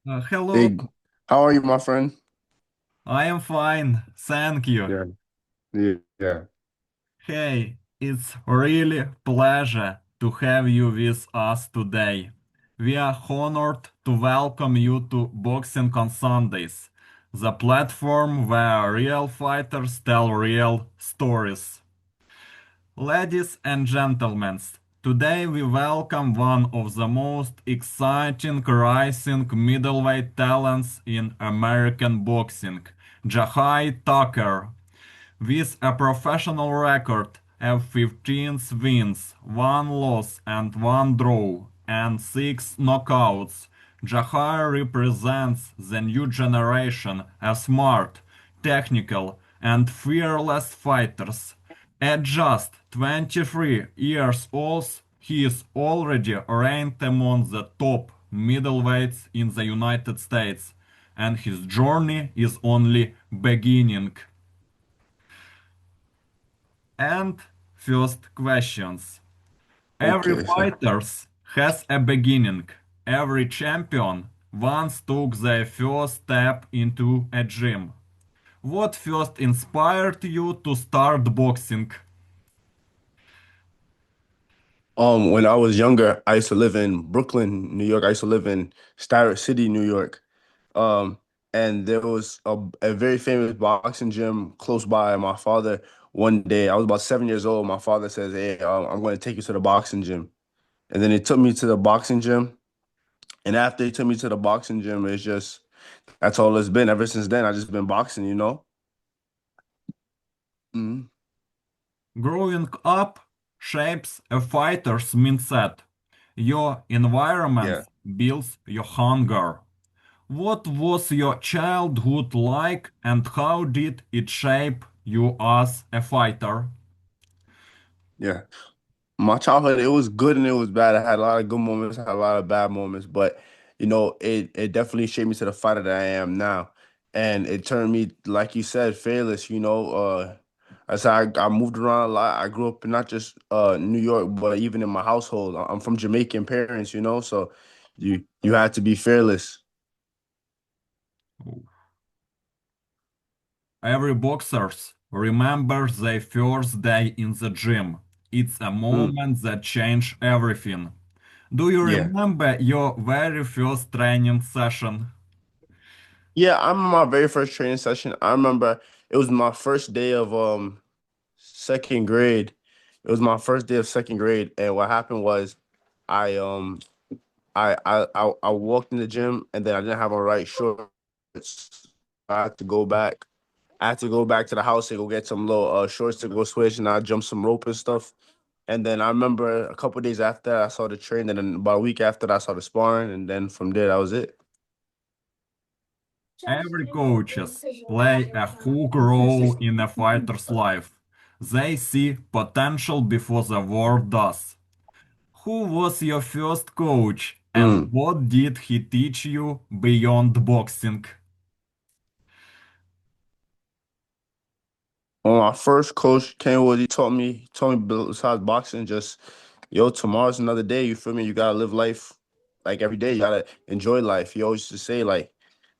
Hello, Hey, how are you, my friend? I am fine, thank you. Yeah, yeah. Hey, it's really pleasure to have you with us today. We are honored to welcome you to Boxing on Sundays, the platform where real fighters tell real stories. Ladies and gentlemen, today we welcome one of the most exciting rising middleweight talents in American boxing, Jahi Tucker. With a professional record of 15 wins, 1 loss and 1 draw, and 6 knockouts, Jahar represents the new generation of smart, technical, and fearless fighters. At just 23 years old, he is already ranked among the top middleweights in the United States, and his journey is only beginning. And first questions. Every Okay, so fighter has a beginning. Every champion once took their first step into a gym. What first inspired you to start boxing? when I was younger, I used to live in Brooklyn, New York. I used to live in Starrett City, New York. Um, and there was a very famous boxing gym close by. My father, one day, I was about 7 years old. My father says, "Hey, I'm going to take you to the boxing gym." And then he took me to the boxing gym. And after he took me to the boxing gym, it's just that's all it's been. Ever since then, I just been boxing, you know? Mhm. Growing up shapes a fighter's mindset. Your environment Yeah. builds your hunger. What was your childhood like and how did it shape you as a fighter? Yeah. My childhood, it was good and it was bad. I had a lot of good moments, I had a lot of bad moments, but it definitely shaped me to the fighter that I am now. And it turned me, like you said, fearless, you know. I said I moved around a lot. I grew up in not just New York, but even in my household. I'm from Jamaican parents, you know, so you had to be fearless. Every boxer remembers their first day in the gym. It's a Mm, moment that changed everything. Do you yeah. remember your very first training session? Yeah, I remember my very first training session. I remember it was my first day of second grade. It was my first day of second grade, and what happened was, I I walked in the gym, and then I didn't have a right shorts. I had to go back. I had to go back to the house and go get some little shorts to go switch, and I jumped some rope and stuff. And then I remember a couple days after I saw the train, and then about a week after that, I saw the sparring, and then from there that was it. Every coaches play a hook role in a fighter's life. They see potential before the world does. Who was your first coach and Mm. what did he teach you beyond boxing? When my first coach came, what he taught me besides boxing, just yo, tomorrow's another day. You feel me? You gotta live life like every day. You gotta enjoy life. He always used to say like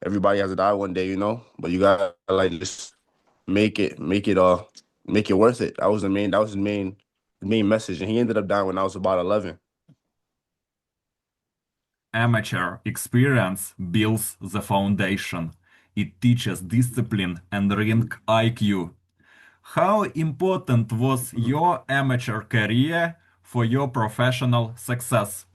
everybody has to die one day, you know, but you gotta like just make it worth it. That was his main message, and he ended up dying when I was about 11. Amateur experience builds the foundation. It teaches discipline and ring IQ. How important was your amateur career for your professional success?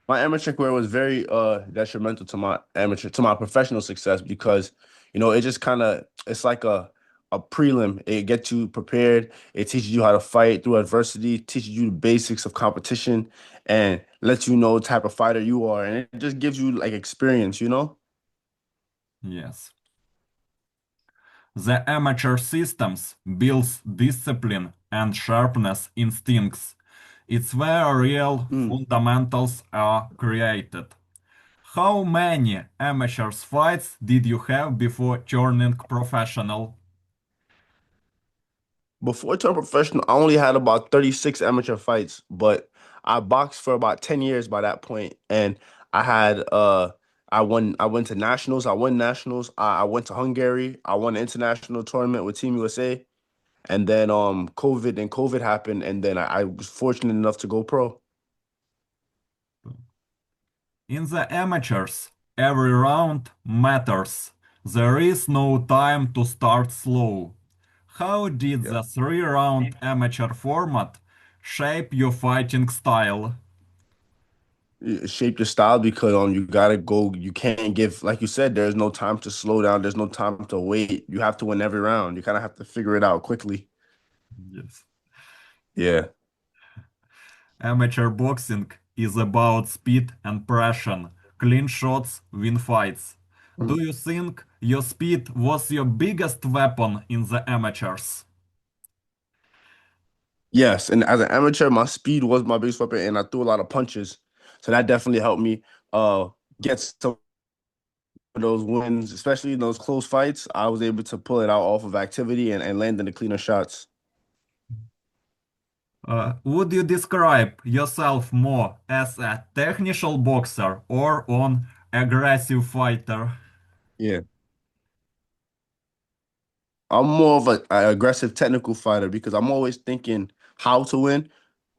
My amateur career was very detrimental to my professional success because it just kind of it's like a prelim. It gets you prepared. It teaches you how to fight through adversity, teaches you the basics of competition, and lets you know the type of fighter you are, and it just gives you like experience, you know. Yes. The amateur systems builds discipline and sharpness instincts. It's where real Mm. fundamentals are created. How many amateur fights did you have before turning professional? Before I turned professional, I only had about 36 amateur fights, but I boxed for about 10 years by that point, and I had I went to nationals, I won nationals, I went to Hungary, I won an international tournament with Team USA, and then COVID happened, and then I was fortunate enough to go pro. In the amateurs, every round matters. There is no time to start slow. How did Yeah. the three-round amateur format shape your fighting style? Shape your style because you gotta go. You can't give, like you said, there's no time to slow down. There's no time to wait. You have to win every round. You kind of have to figure it out quickly. Yes. Yeah. Amateur boxing is about speed and pressure. Clean shots win fights. Mhm. Do you think your speed was your biggest weapon in the amateurs? Yes, and as an amateur, my speed was my biggest weapon, and I threw a lot of punches, so that definitely helped me uh get some of those wins, especially in those close fights. I was able to pull it out off of activity and land in the cleaner shots. Would you describe yourself more as a technical boxer or an aggressive fighter? Yeah. I'm more of a aggressive technical fighter because I'm always thinking how to win,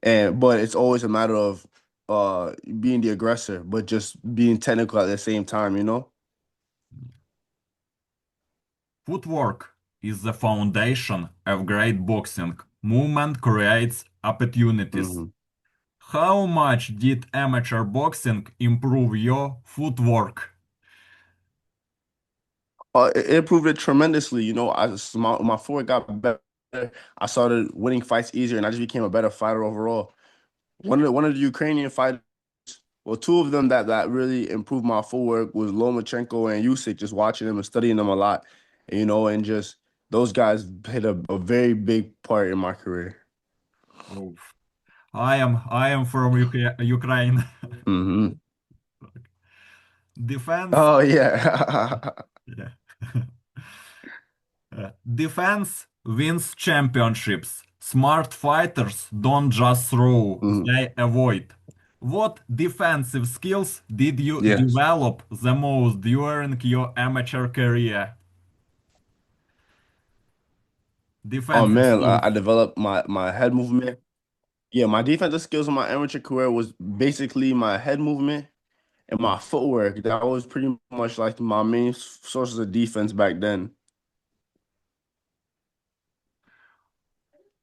and but it's always a matter of being the aggressor, but just being technical at the same time, you know? Footwork is the foundation of great boxing. Movement creates opportunities. Hmm. How much did amateur boxing improve your footwork? It improved it tremendously. You know, my forward got better. I started winning fights easier, and I just became a better fighter overall. One of the Ukrainian fighters, well, two of them that really improved my footwork was Lomachenko and Usyk. Just watching them and studying them a lot, you know, and just those guys played a very big part in my career. Oh, I am from Ukraine. Hmm. Defense, Oh yeah. yeah. Defense wins championships. Smart fighters don't just throw, Hmm. they avoid. What defensive skills did you Yes. develop the most during your amateur career? Oh Defensive man, I skills. developed my head movement. Yeah, my defensive skills in my amateur career was basically my head movement and my footwork. That was pretty much like my main sources of defense back then.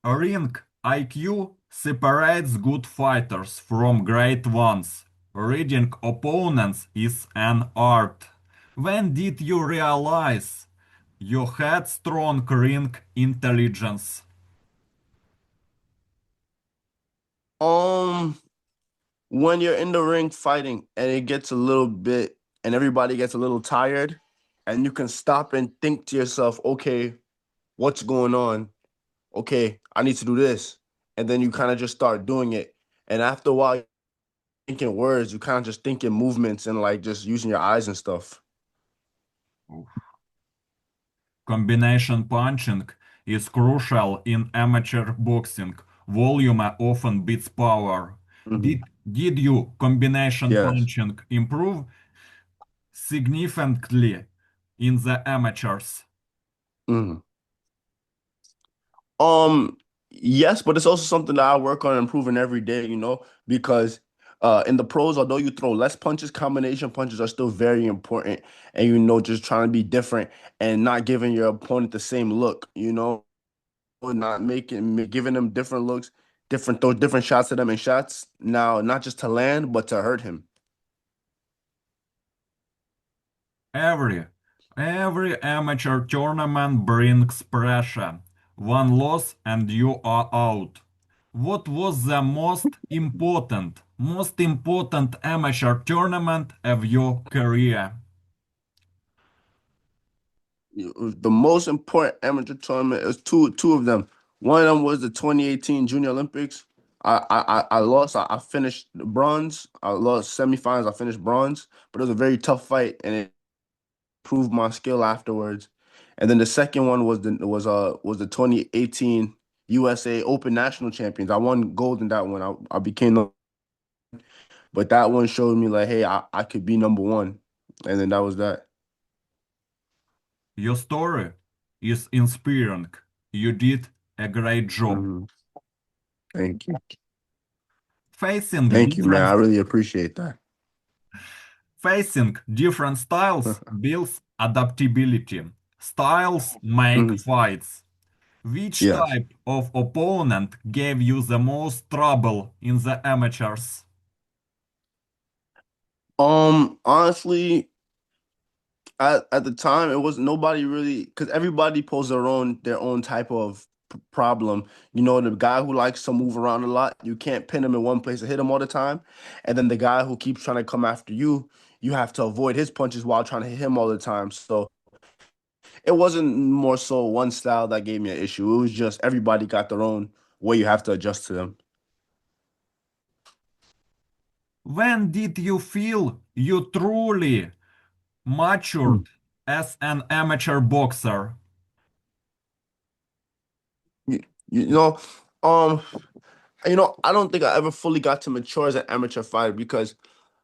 Ring IQ separates good fighters from great ones. Reading opponents is an art. When did you realize you had strong ring intelligence? Um, when you're in the ring fighting and it gets a little bit and everybody gets a little tired, and you can stop and think to yourself, okay, what's going on? Okay, I need to do this. And then you kind of just start doing it. And after a while, you're thinking words, you kind of just thinking movements and like just using your eyes and stuff. Combination punching is crucial in amateur boxing. Volume often beats power. Hmm. Did you combination Yes. punching improve significantly in the amateurs? Hmm. Um, yes, but it's also something that I work on improving every day, you know, because in the pros, although you throw less punches, combination punches are still very important. And just trying to be different and not giving your opponent the same look, not giving them different looks, throw different shots at them and shots now, not just to land, but to hurt him. Every every amateur tournament brings pressure. One loss and you are out. What was the most important amateur tournament of your career? The most important amateur tournament is two of them. One of them was the 2018 Junior Olympics. I lost. I finished bronze. I lost semifinals. I finished bronze, but it was a very tough fight, and it proved my skill afterwards. And then the second one was the 2018 USA Open National Champions. I won gold in that one. I became the But that one showed me like, hey, I could be number one. And then that was that. Your story is inspiring. You did a great job. Mhm. Thank you. Facing Thank you, man. different I really appreciate that. Facing different styles builds adaptability. Styles make Mhm. fights. Which Yes. type of opponent gave you the most trouble in the amateurs? Honestly, at the time, it was nobody really because everybody posed their own type of problem. You know, the guy who likes to move around a lot, you can't pin him in one place and hit him all the time. And then the guy who keeps trying to come after you, you have to avoid his punches while trying to hit him all the time. So it wasn't more so one style that gave me an issue. It was just everybody got their own way you have to adjust to them. When did you feel you truly Hmm. matured as an amateur boxer? You, you know, um, I don't think I ever fully got to mature as an amateur fighter because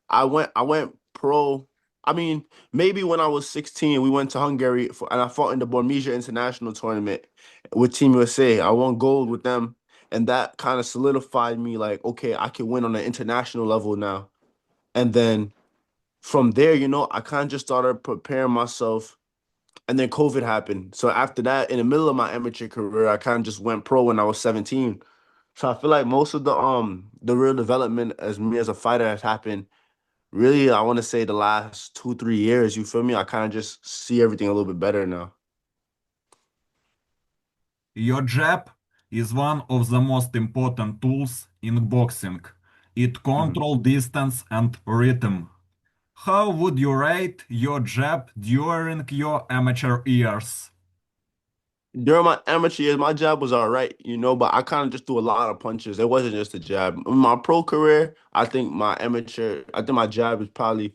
I went pro. I mean, maybe when I was 16, we went to Hungary and I fought in the Bormisia International Tournament with Team USA. I won gold with them, and that kind of solidified me like, okay, I can win on an international level now. And then from there, I kind of just started preparing myself, and then COVID happened. So after that, in the middle of my amateur career, I kind of just went pro when I was 17. So I feel like most of the real development as me as a fighter has happened really, I want to say the last 2, 3 years, you feel me? I kind of just see everything a little bit better now. Your jab is one of the most important tools in boxing. It Mhm. controls distance and rhythm. How would you rate your jab during your amateur years? During my amateur years, my jab was all right, but I kind of just threw a lot of punches. It wasn't just a jab. In my pro career, I think my jab is probably,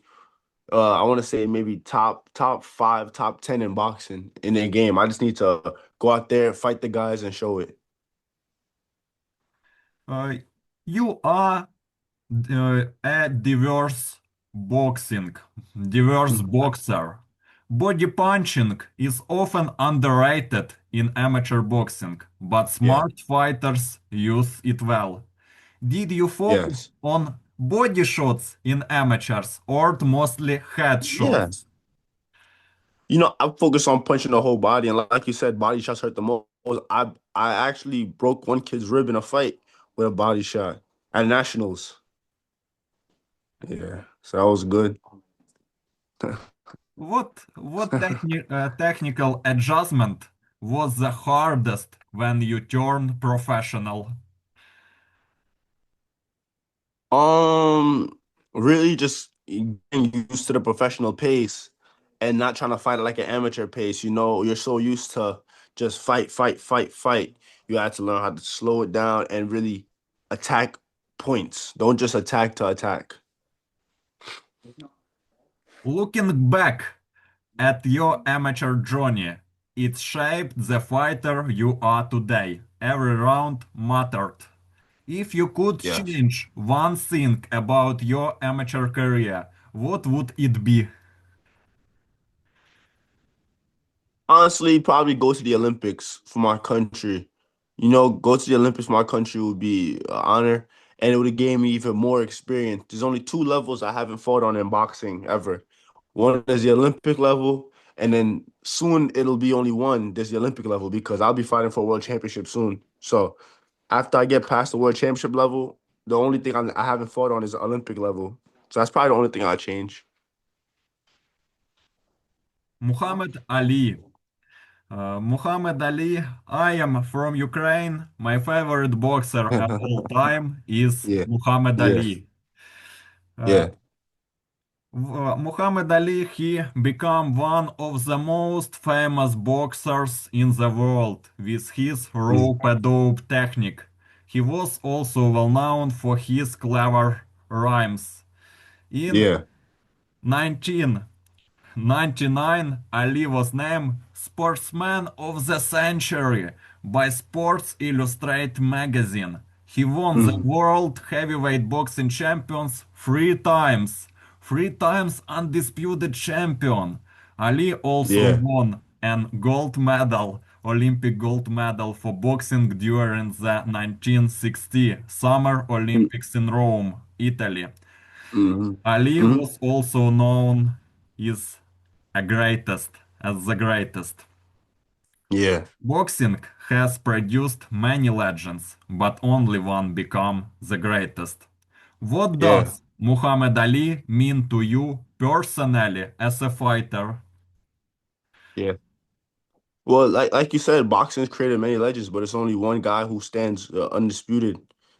I want to say maybe top five, top 10 in boxing in their game. I just need to go out there, fight the guys, and show it. Uh, you are a diverse Mhm. boxer. Body punching is often underrated in amateur boxing, but Yeah. smart fighters use it well. Did you focus Yes. on body shots in amateurs or mostly head shots? Yes. I focus on punching the whole body, and like you said, body shots hurt the most. I actually broke one kid's rib in a fight with a body shot at nationals. Yeah, so that was good. What technical adjustment was the hardest when you turned professional? Um, really just getting used to the professional pace and not trying to fight at like an amateur pace. You're so used to just fight, fight, fight, fight. You have to learn how to slow it down and really attack points. Don't just attack to attack. Looking back at your amateur journey, it shaped the fighter you are today. Every round mattered. If you could Yes. change one thing about your amateur career, what would it be? Honestly, probably go to the Olympics for my country. Go to the Olympics for my country would be an honor, and it would have gave me even more experience. There's only two levels I haven't fought on in boxing ever. One is the Olympic level, and then soon it'll be only one. There's the Olympic level because I'll be fighting for a world championship soon. So after I get past the world championship level, the only thing I haven't fought on is the Olympic level. So that's probably the only thing I'll change. Muhammad Ali. Muhammad Ali, I am from Ukraine. My favorite boxer of all time is Yeah, Muhammad yeah, Ali. Uh, yeah. Muhammad Ali, he became one of the most famous boxers in the world with his Mm, rope-a-dope technique. He was also well known for his clever rhymes. In yeah. 1999, Ali was named Sportsman of the Century by Sports Illustrated magazine. He won the Mhm. World Heavyweight Boxing Champions three times undisputed champion. Ali also Yeah. won an gold medal, Olympic gold medal for boxing during the 1960 Summer Olympics in Rome, Italy. Mm-hmm. Ali Hmm. was also known as a greatest, as the greatest. Yeah. Boxing has produced many legends, but only one become the greatest. What Yeah. does Muhammad Ali mean to you personally as a fighter? Yeah. Well, like you said, boxing has created many legends, but it's only one guy who stands undisputed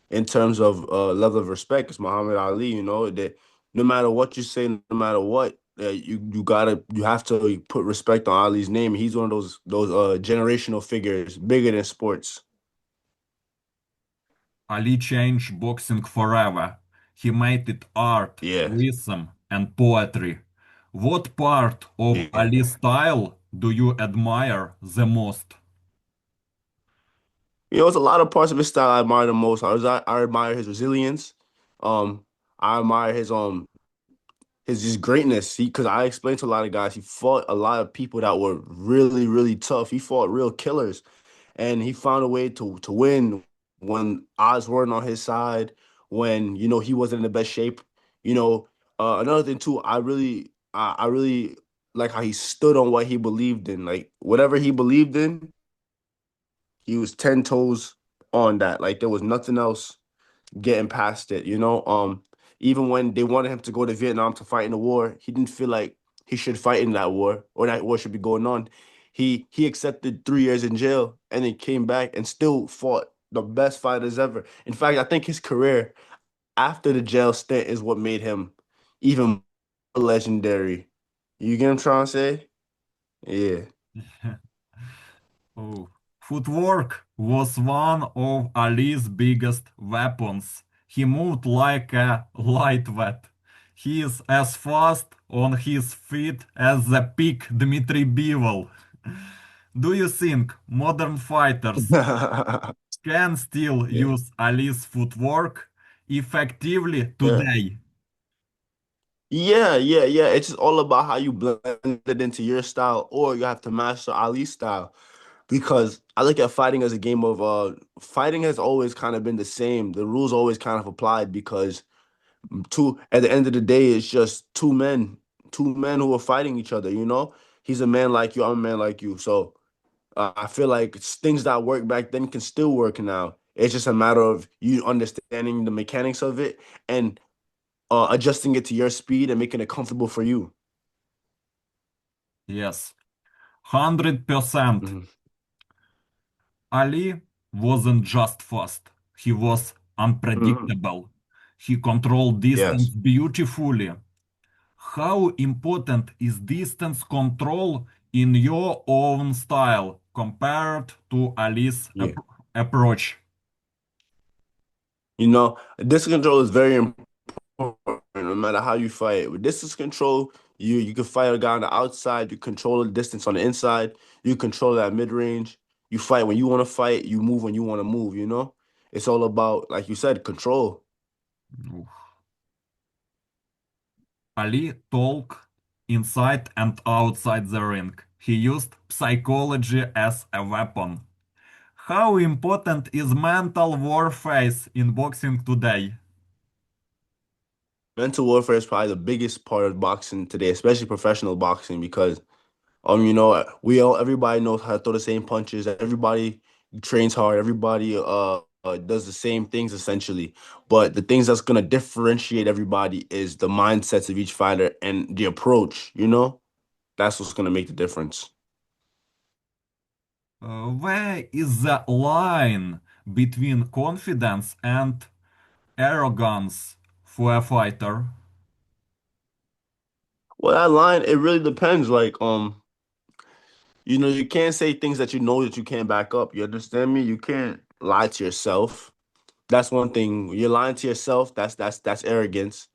in terms of level of respect. It's Muhammad Ali. You know that no matter what you say, no matter what, you have to put respect on Ali's name. He's one of those generational figures, bigger than sports. Ali changed boxing forever. He made it art, Yeah, rhythm, and poetry. What part of yeah. Ali's style do you admire the most? It's a lot of parts of his style I admire the most. I admire his resilience. Um, I admire his just greatness. Because I explained to a lot of guys, he fought a lot of people that were really, really tough. He fought real killers, and he found a way to win when odds weren't on his side, when he wasn't in the best shape. Another thing too, I really like how he stood on what he believed in. Like whatever he believed in, he was 10 toes on that. Like there was nothing else getting past it. Even when they wanted him to go to Vietnam to fight in the war, he didn't feel like he should fight in that war or that war should be going on. He accepted 3 years in jail and then came back and still fought the best fighters ever. In fact, I think his career after the jail stint is what made him even more legendary. You get what I'm trying to say? Yeah. Oh. Footwork was one of Ali's biggest weapons. He moved like a lightweight. He is as fast on his feet as the peak Dmitry Bivol. Do you think modern fighters can still Yeah. use Ali's footwork effectively Yeah. today? Yeah, yeah, yeah. It's just all about how you blend it into your style, or you have to master Ali's style. Because I look at fighting as a game of fighting has always kind of been the same. The rules always kind of applied because two at the end of the day, it's just two men who are fighting each other, you know? He's a man like you, I'm a man like you. So I feel like it's things that work back then can still work now. It's just a matter of you understanding the mechanics of it and adjusting it to your speed and making it comfortable for you. Yes, 100%. Mhm. Ali wasn't just fast, he was Mhm. unpredictable. He controlled distance Yes. beautifully. How important is distance control in your own style compared to Ali's Yeah. approach? Distance control is very important no matter how you fight. With distance control, you can fight a guy on the outside, you control the distance on the inside, you control that mid range. You fight when you want to fight, you move when you want to move. It's all about, like you said, control. Ali talked inside and outside the ring. He used psychology as a weapon. How important is mental warfare in boxing today? Mental warfare is probably the biggest part of boxing today, especially professional boxing, because everybody knows how to throw the same punches. Everybody trains hard. Everybody does the same things essentially. But the things that's gonna differentiate everybody is the mindsets of each fighter and the approach. That's what's gonna make the difference. Where is the line between confidence and arrogance for a fighter? Well, that line, it really depends. Like, you can't say things that you know that you can't back up. You understand me? You can't lie to yourself. That's one thing. You're lying to yourself. That's arrogance.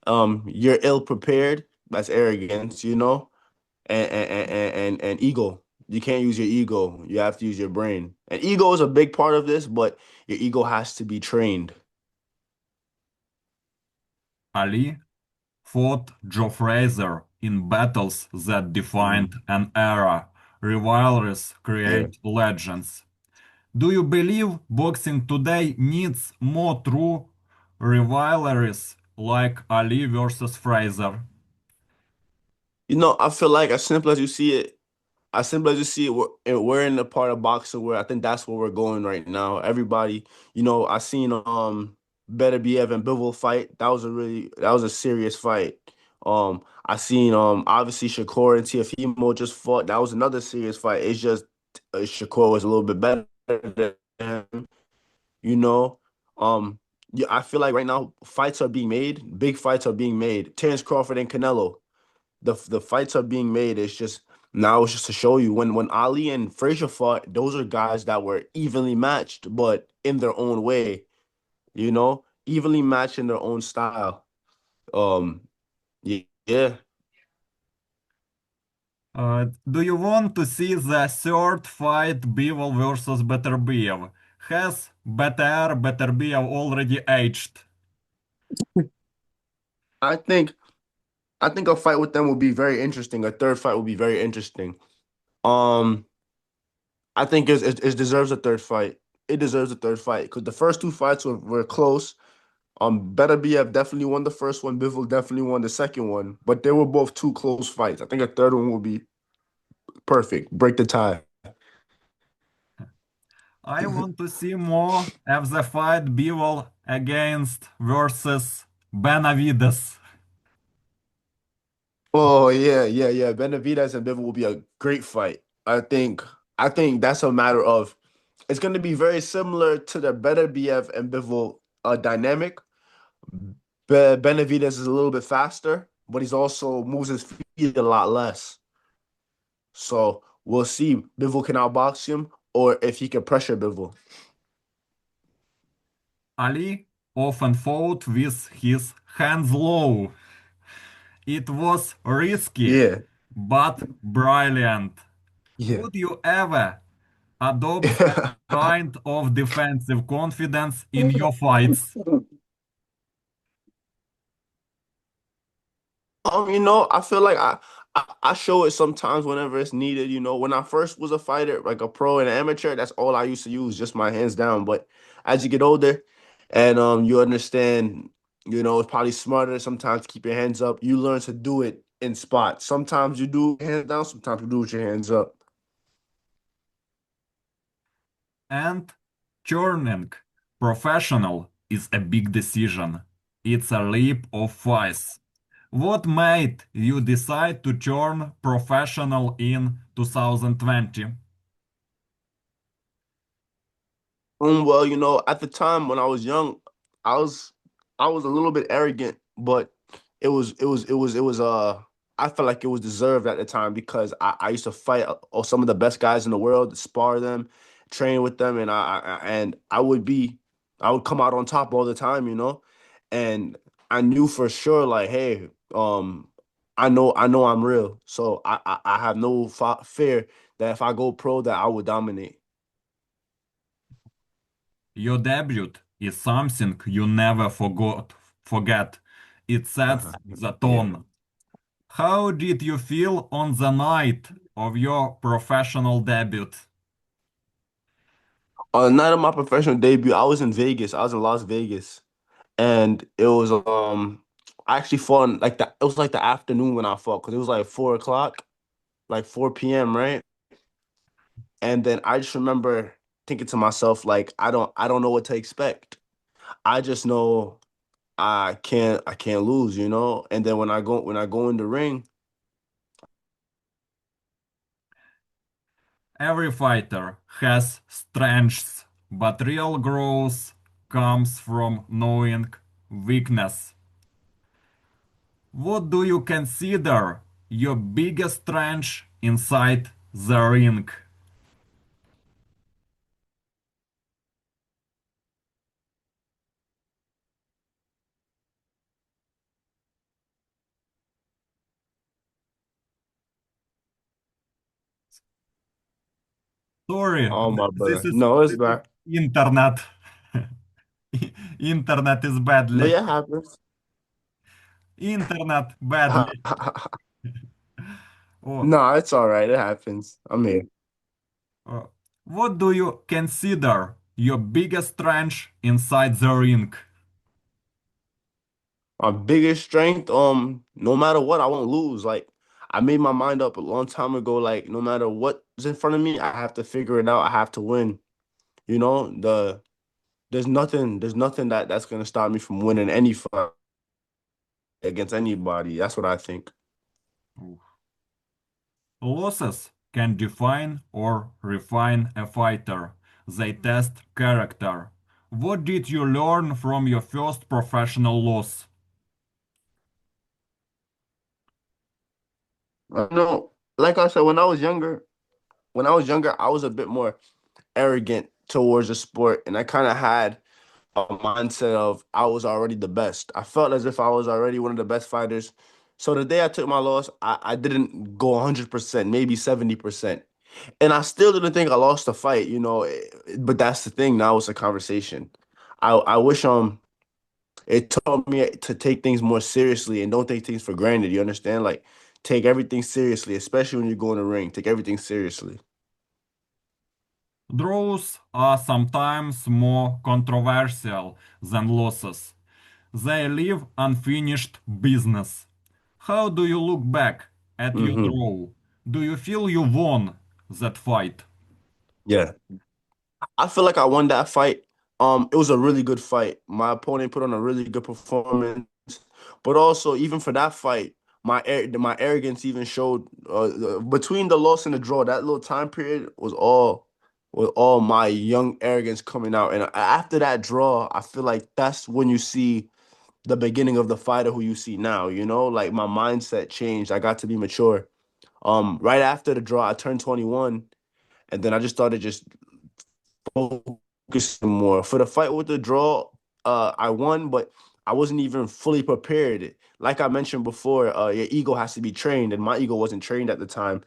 You're ill prepared. That's arrogance. And ego. You can't use your ego. You have to use your brain. And ego is a big part of this, but your ego has to be trained. Ali fought Joe Frazier in battles that defined Mhm. an era. Rivalries Yeah. create legends. Do you believe boxing today needs more true rivalries like Ali versus Frazier? I feel like as simple as you see it, as simple as you see it, we're in the part of boxing where I think that's where we're going right now. Everybody, I seen Better Be Evan Bivol fight. That was a serious fight. I seen obviously Shakur and Tiafimo just fought. That was another serious fight. It's just Shakur was a little bit better than him, you know. Yeah, I feel like right now fights are being made, big fights are being made. Terrence Crawford and Canelo, the fights are being made. It's just now it's just to show you when Ali and Frazier fought, those are guys that were evenly matched, but in their own way, evenly matched in their own style. Um, yeah. Do you want to see the third fight, Bivol versus Beterbiev? Has Beterbiev already aged? I think I think a fight with them would be very interesting. A third fight would be very interesting. Um, I think it deserves a third fight. It deserves a third fight because the first two fights were close. Better BF definitely won the first one. Bivol definitely won the second one, but they were both two close fights. I think a third one will be perfect. Break the tie. I want to see more of the fight Bivol against versus Benavides. Oh yeah, yeah, yeah. Benavidez and Bivol will be a great fight. I think that's a matter of it's going to be very similar to the Better BF and Bivol dynamic. Benavidez is a little bit faster, but he's also moves his feet a lot less. So we'll see Bivol can outbox him or if he can pressure Bivol. Ali often fought with his hands low. It was risky, Yeah. but brilliant. Yeah. Would you ever adopt that kind of defensive confidence in your fights? I feel like I show it sometimes whenever it's needed. When I first was a fighter, like a pro and an amateur, that's all I used to use, just my hands down. But as you get older and you understand, it's probably smarter sometimes to keep your hands up. You learn to do it in spots. Sometimes you do hands down, sometimes you do with your hands up. And turning professional is a big decision. It's a leap of faith. What made you decide to turn professional in 2020? Well, at the time when I was young, I was I was a little bit arrogant, but it was I felt like it was deserved at the time because I used to fight some of the best guys in the world, spar them, train with them, and I would come out on top all the time. And I knew for sure like, hey, I know I'm real, so I have no fear that if I go pro that I would dominate. Your debut is something you never forget. It sets the Yeah. tone. How did you feel on the night of your professional debut? On the night of my professional debut, I was in Vegas. I was in Las Vegas, and it was I actually fought it was like the afternoon when I fought because it was like 4 o'clock, like 4 p.m. right? And then I just remember thinking to myself like I don't know what to expect. I just know I can't lose. And then when I go in the ring, Every fighter has strengths, but real growth comes from knowing weakness. What do you consider your biggest strength inside the ring? Sorry, Oh my this brother. is No, it's this is not. internet. Internet is No, badly. yeah, it happens. Internet badly. Oh, No, it's all right. It happens. I'm here. uh, what do you consider your biggest strength inside the ring? My biggest strength, no matter what, I won't lose. Like I made my mind up a long time ago. Like no matter what's in front of me, I have to figure it out. I have to win. You know, there's nothing that's gonna stop me from winning any fight against anybody. That's what I think. Losses can define or refine a fighter. They test character. What did you learn from your first professional loss? I know, like I said, when I was younger, I was a bit more arrogant towards the sport, and I kind of had a mindset of I was already the best. I felt as if I was already one of the best fighters. So the day I took my loss, I didn't go 100%, maybe 70%. And I still didn't think I lost the fight, but that's the thing. Now it's a conversation. I wish it taught me to take things more seriously and don't take things for granted. You understand? Like take everything seriously, especially when you go in the ring. Take everything seriously. Draws are sometimes more controversial than losses. They leave unfinished business. How do you look back at your Hmm. draw? Do you feel you won that fight? Yeah. I feel like I won that fight. It was a really good fight. My opponent put on a really good performance, but also even for that fight, my arrogance even showed. Between the loss and the draw, that little time period was all my young arrogance coming out. And after that draw, I feel like that's when you see the beginning of the fighter who you see now. Like my mindset changed. I got to be mature. Right after the draw, I turned 21, and then I just started just focusing more. For the fight with the draw, I won, but I wasn't even fully prepared. Like I mentioned before, your ego has to be trained, and my ego wasn't trained at the time.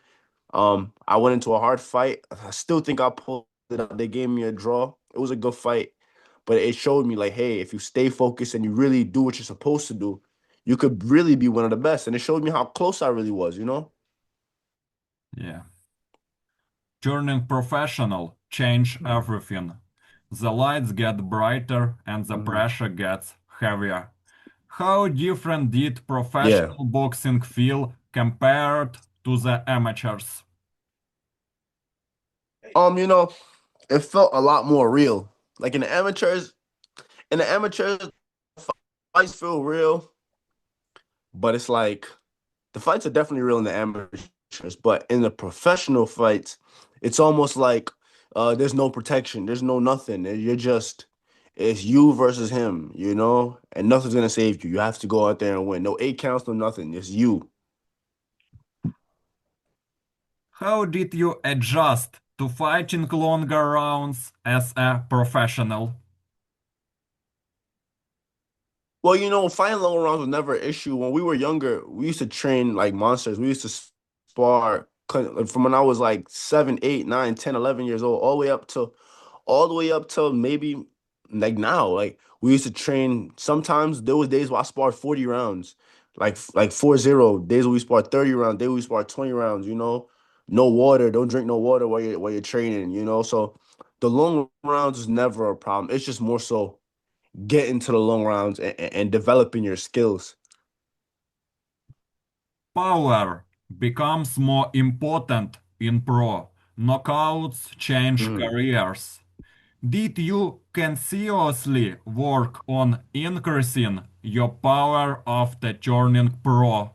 I went into a hard fight. I still think I pulled it out. They gave me a draw. It was a good fight, but it showed me like, hey, if you stay focused and you really do what you're supposed to do, you could really be one of the best. And it showed me how close I really was. Yeah. Turning professional change everything. The lights get brighter and the Mhm. pressure gets heavier. How different did Yeah. professional boxing feel compared to the amateurs? You know, it felt a lot more real. Like in the amateurs, fights feel real, but it's like the fights are definitely real in the amateurs, but in the professional fights, it's almost like there's no protection, there's no nothing. It's you versus him, and nothing's gonna save you. You have to go out there and win. No 8 counts, no nothing. It's you. How did you adjust to fighting longer rounds as a professional? Well, fighting long rounds was never an issue. When we were younger, we used to train like monsters. We used to spar from when I was like 7, 8, 9, 10, 11 years old, all the way up to maybe like now. Like we used to train. Sometimes there was days where I sparred 40 rounds, like 4-0. Days where we sparred 30 rounds, days where we sparred 20 rounds. No water, don't drink no water while you're training. So the long rounds is never a problem. It's just more so get into the long rounds and developing your skills. Power becomes more important in pro. Knockouts change Mhm. careers. Did you consciously work on increasing your power after turning pro?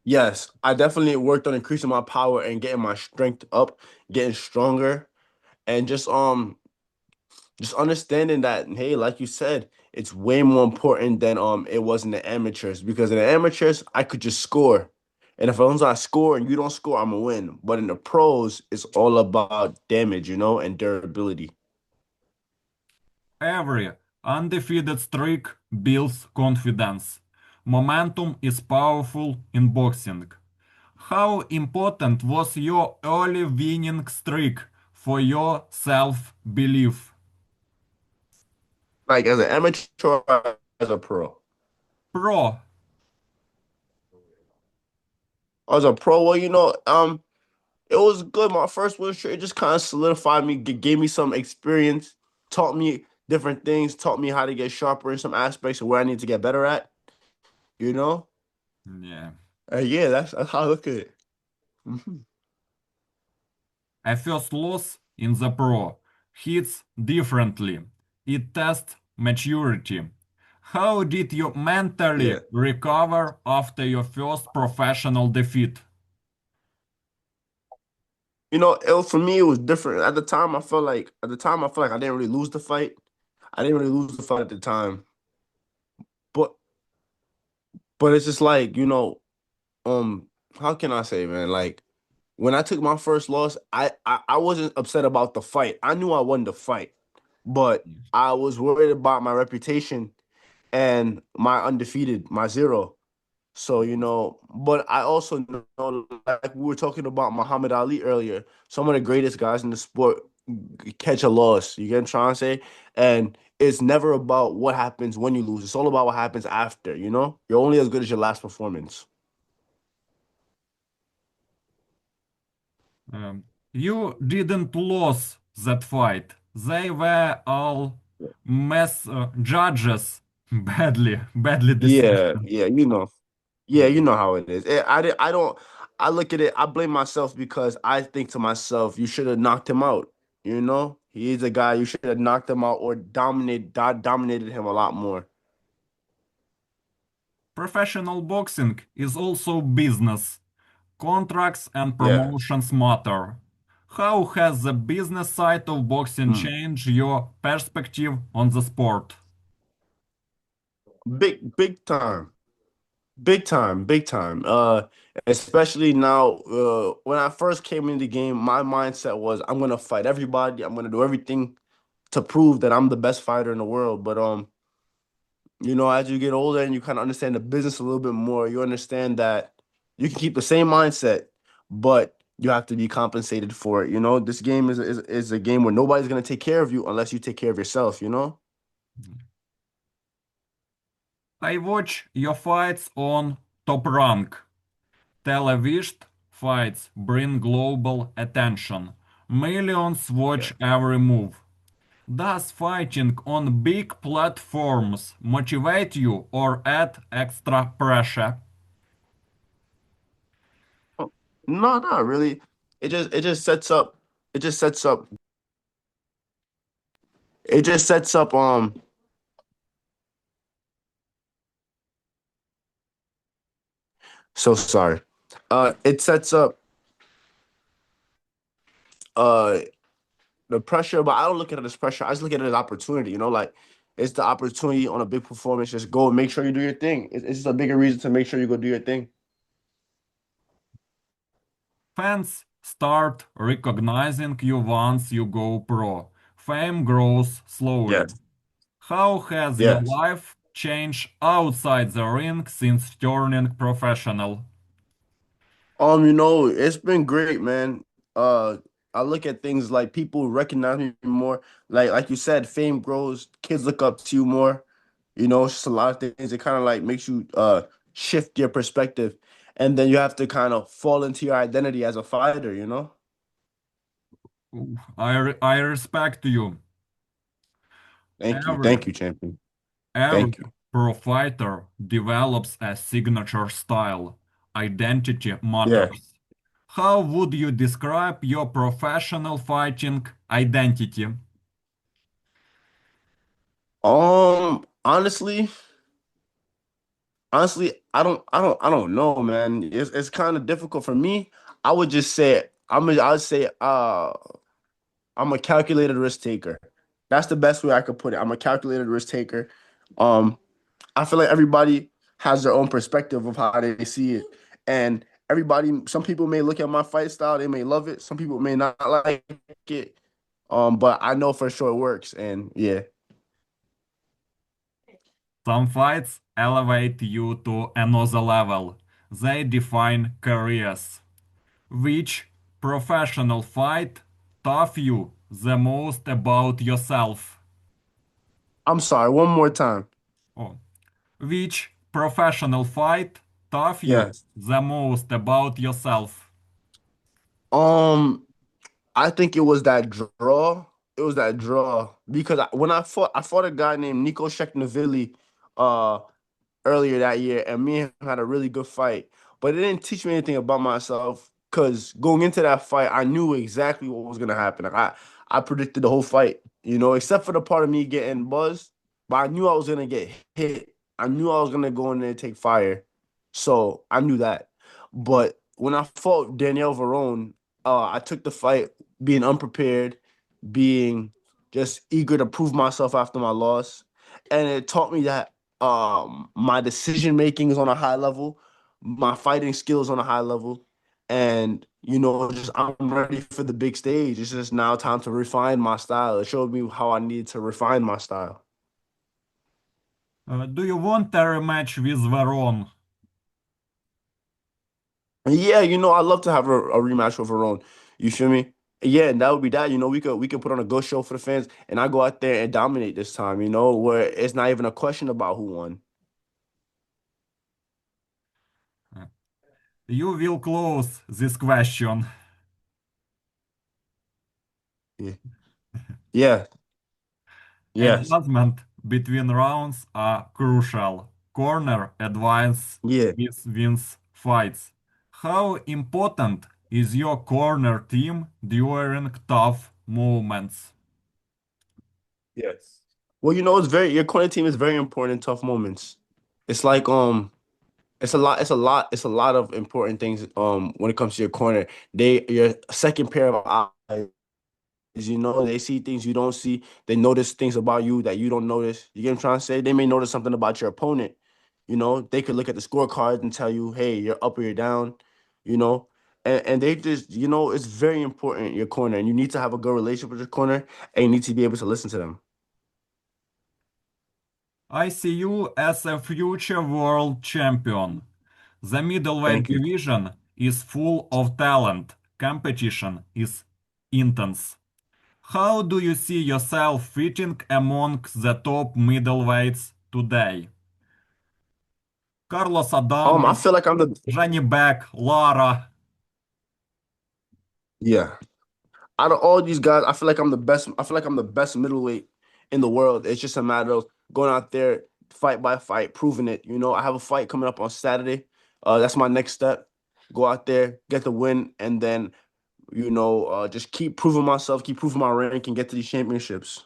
Yes, I definitely worked on increasing my power and getting my strength up, getting stronger, and just understanding that, hey, like you said, it's way more important than it was in the amateurs, because in the amateurs I could just score. And if as long as I score and you don't score, I'm gonna win. But in the pros, it's all about damage, and durability. Every undefeated streak builds confidence. Momentum is powerful in boxing. How important was your early winning streak for your self-belief? Like as an amateur, or as a pro. Pro. As a pro, well, it was good. My first win streak, it just kind of solidified me, gave me some experience, taught me different things, taught me how to get sharper in some aspects of where I need to get better at, you know? Yeah. Yeah, that's how I look at it. Mhm. A first loss in the pro hits differently. It tests maturity. How did you mentally Yeah. recover after your first professional defeat? For me, it was different. At the time, I felt like I didn't really lose the fight. I didn't really lose the fight at the time. But but it's just like, how can I say, man? Like when I took my first loss, I wasn't upset about the fight. I knew I won the fight, but I was worried about my reputation and my undefeated, my zero. So, but I also know, like we were talking about Muhammad Ali earlier, some of the greatest guys in the sport catch a loss. You get what I'm trying to say? And it's never about what happens when you lose. It's all about what happens after, you know? You're only as good as your last performance. Um, you didn't lose that fight. They were all mess judges. Badly Yeah, decision. yeah, you know. Yeah, you know how it is. I don't, I look at it, I blame myself because I think to myself, you should have knocked him out. You know? He's a guy, you should have knocked him out or dominated him a lot more. Professional boxing is also business. Contracts and Yeah. promotions matter. How has the business side of boxing Mm. changed your perspective on the sport? Big time. Big time, big time. Especially now, when I first came into the game, my mindset was I'm gonna fight everybody. I'm gonna do everything to prove that I'm the best fighter in the world. But as you get older and you kind of understand the business a little bit more, you understand that you can keep the same mindset, but you have to be compensated for it. This game is a game where nobody's gonna take care of you unless you take care of yourself, you know? I watch your fights on Top Rank. Televised fights bring global attention. Millions Yeah. watch every move. Does fighting on big platforms motivate you or add extra pressure? Oh, no, not really. It just sets up it just sets up it just sets up so sorry. It sets up uh the pressure, but I don't look at it as pressure. I just look at it as opportunity, like it's the opportunity on a big performance. Just go and make sure you do your thing. It's just a bigger reason to make sure you go do your thing. Fans start recognizing you once you go pro. Fame grows slowly. Yes. How has your Yes. life changed outside the ring since turning professional? It's been great, man. Uh, I look at things like people recognize me more. Like you said, fame grows, kids look up to you more. It's just a lot of things. It kind of like makes you shift your perspective, and then you have to kind of fall into your identity as a fighter. I respect you. Thank you, Every thank you, champion. every Thank you. pro fighter develops a signature style. Identity Yeah. matters. How would you describe your professional fighting identity? Honestly, I don't know, man. It's kind of difficult for me. I would just say I would say I'm a calculated risk taker. That's the best way I could put it. I'm a calculated risk taker. Um, I feel like everybody has their own perspective of how they see it, and some people may look at my fight style, they may love it. Some people may not like it. But I know for sure it works, and yeah. Some fights elevate you to another level. they define careers. Which professional fight taught you the most about yourself? I'm sorry, one more time. Oh. Which professional fight taught you Yes. the most about yourself? Um, I think it was that draw. It was that draw because when I fought a guy named Nico Sheknavili, uh, earlier that year, and me and him had a really good fight. But it didn't teach me anything about myself because going into that fight, I knew exactly what was gonna happen. Like I predicted the whole fight, except for the part of me getting buzzed. But I knew I was gonna get hit. I knew I was gonna go in there and take fire. So I knew that. But when I fought Danielle Verone, I took the fight being unprepared, being just eager to prove myself after my loss. And it taught me that my decision making is on a high level, my fighting skills on a high level, and just I'm ready for the big stage. It's just now time to refine my style. It showed me how I need to refine my style. Do you want a rematch with Veron? And yeah, I love to have a rematch with Verone. You feel me? Yeah, and that would be that. We could put on a good show for the fans, and I go out there and dominate this time. Where it's not even a question about who won. You will close this question. Yeah. Yeah. Yes. Adjustment between rounds are crucial. Corner advice Yeah. wins fights. How important is your corner team during tough moments? Yes. Well, it's your corner team is very important in tough moments. It's like it's a lot of important things when it comes to your corner. Your second pair of eyes, they see things you don't see. They notice things about you that you don't notice. You get what I'm trying to say? They may notice something about your opponent. They could look at the scorecard and tell you, hey, you're up or you're down, you know. And they just, it's very important your corner, and you need to have a good relationship with your corner, and you need to be able to listen to them. I see you as a future world champion. The middleweight Thank you. division is full of talent. Competition is intense. How do you see yourself fitting among the top middleweights today? Carlos I Adames, feel like I'm the Johnny Beck, Lara. yeah. Out of all these guys, I feel like I'm the best. I feel like I'm the best middleweight in the world. It's just a matter of going out there fight by fight, proving it. I have a fight coming up on Saturday. That's my next step. Go out there, get the win, and then just keep proving myself, keep proving my rank, and get to these championships.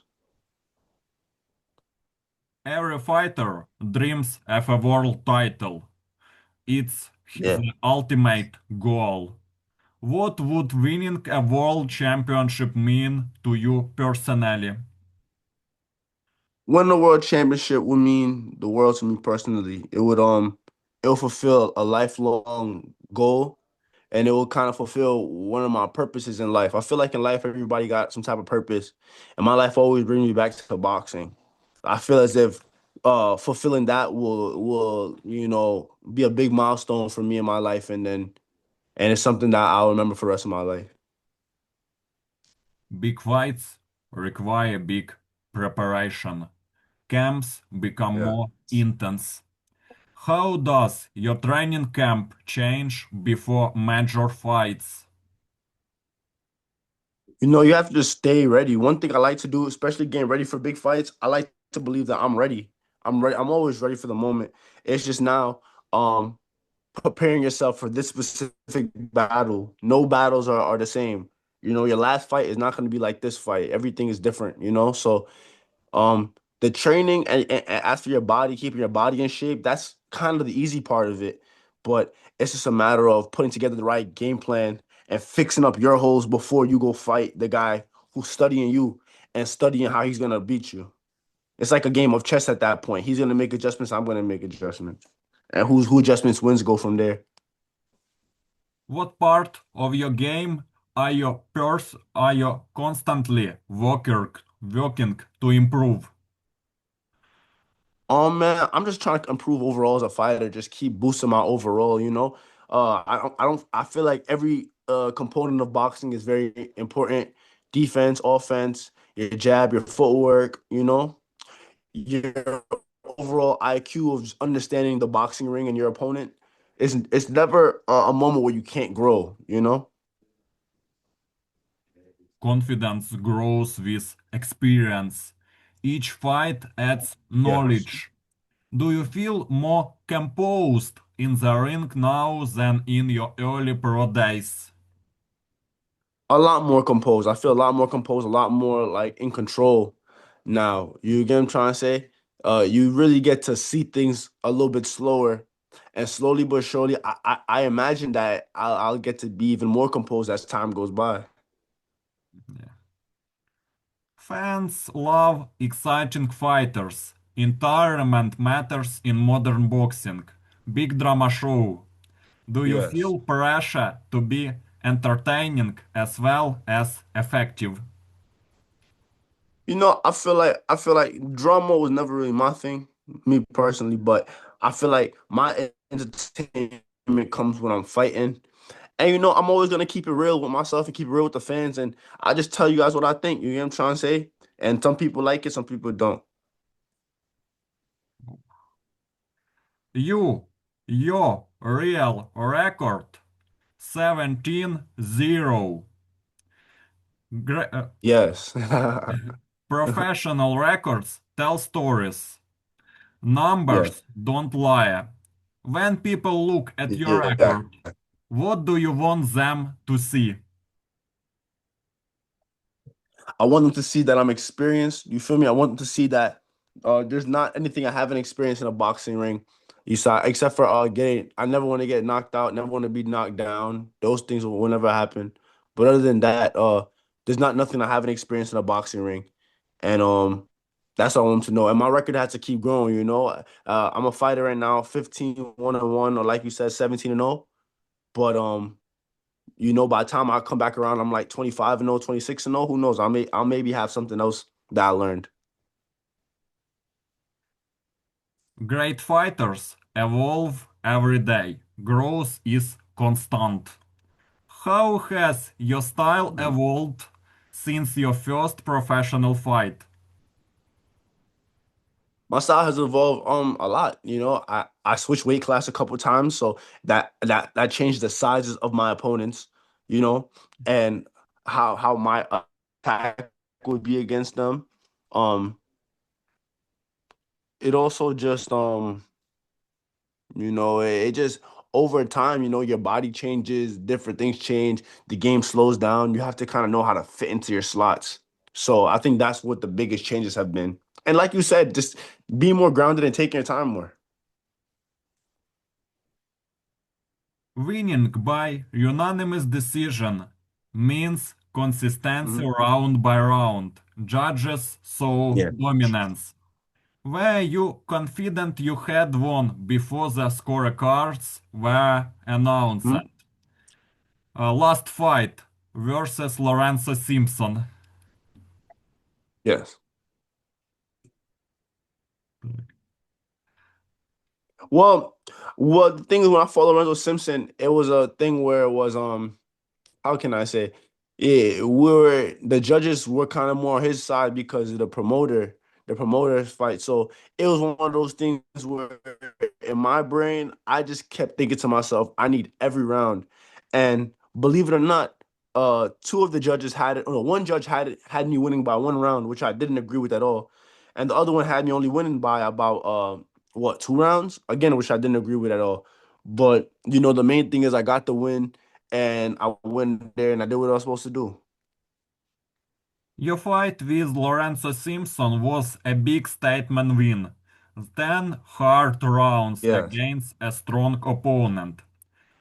Every fighter dreams of a world title. It's Yeah. the ultimate goal. What would winning a world championship mean to you personally? Winning the world championship would mean the world to me personally. It will fulfill a lifelong goal, and it will kind of fulfill one of my purposes in life. I feel like in life everybody got some type of purpose, and my life always brings me back to boxing. I feel as if fulfilling that will be a big milestone for me in my life, and it's something that I'll remember for the rest of my life. Big fights require big preparation. Camps become Yeah. more intense. How does your training camp change before major fights? You have to just stay ready. One thing I like to do, especially getting ready for big fights, I like to believe that I'm ready. I'm ready. I'm always ready for the moment. It's just now um preparing yourself for this specific battle. No battles are the same. Your last fight is not going to be like this fight. Everything is different. So the training and as for your body, keeping your body in shape, that's kind of the easy part of it. But it's just a matter of putting together the right game plan and fixing up your holes before you go fight the guy who's studying you and studying how he's gonna beat you. It's like a game of chess at that point. He's gonna make adjustments, I'm gonna make adjustments. And who adjustments wins go from there. What part of your game are you constantly working to improve? Man, I'm just trying to improve overall as a fighter, just keep boosting my overall, you know. I feel like every component of boxing is very important. Defense, offense, your jab, your footwork, you know, your overall IQ of just understanding the boxing ring and your opponent. It's never a moment where you can't grow, you know? Confidence grows with experience. Each fight adds Yes. knowledge. Do you feel more composed in the ring now than in your early pro days? A lot more composed. I feel a lot more composed, a lot more like in control now. You get what I'm trying to say? You really get to see things a little bit slower, and slowly but surely, I imagine that I'll get to be even more composed as time goes by. Yeah. Fans love exciting fighters. Environment matters in modern boxing. Big drama show. Do you Yes. feel pressure to be entertaining as well as effective? You know, I feel like drama was never really my thing, me personally, but I feel like my entertainment comes when I'm fighting. And you know, I'm always gonna keep it real with myself and keep it real with the fans. And I just tell you guys what I think. You know what I'm trying to say? And some people like it, some people don't. Your real record 17-0. Yes. Professional records tell stories. Numbers Yes. don't lie. When people look at your Yeah. record, what do you want them to see? I want them to see that I'm experienced. You feel me? I want them to see that there's not anything I haven't experienced in a boxing ring. You saw, except for getting. I never want to get knocked out. Never want to be knocked down. Those things will never happen. But other than that, there's not nothing I haven't experienced in a boxing ring, and that's all I want them to know. And my record has to keep growing. You know, I'm a fighter right now, 15-1-1, or like you said, 17-0. But you know, by the time I come back around, I'm like 25-0, 26-0. Who knows? I'll maybe have something else that I learned. Great fighters evolve every day. Growth is constant. How has your style evolved since your first professional fight? My style has evolved a lot. You know, I switched weight class a couple times, so that changed the sizes of my opponents, you know, and how my attack would be against them. Um, it also just it just over time, you know, your body changes, different things change, the game slows down. You have to kind of know how to fit into your slots. So I think that's what the biggest changes have been. And like you said, just be more grounded and taking your time more. Winning by unanimous decision means consistency Mhm. round by round. Judges saw Yeah. dominance. Were you confident you had won before the scorecards were announced? Mhm. Last fight versus Lorenzo Simpson. Yes. Well, the thing is when I followed Lorenzo Simpson, it was a thing where it was how can I say? Yeah, the judges were kind of more on his side because of the promoter's fight. So it was one of those things where in my brain, I just kept thinking to myself, I need every round. And believe it or not, two of the judges had it, no, one judge had me winning by one round, which I didn't agree with at all. And the other one had me only winning by about what, two rounds? Again, which I didn't agree with at all. But you know, the main thing is I got the win and I went there and I did what I was supposed to do. Your fight with Lorenzo Simpson was a big statement win. 10 hard rounds Yes. against a strong opponent.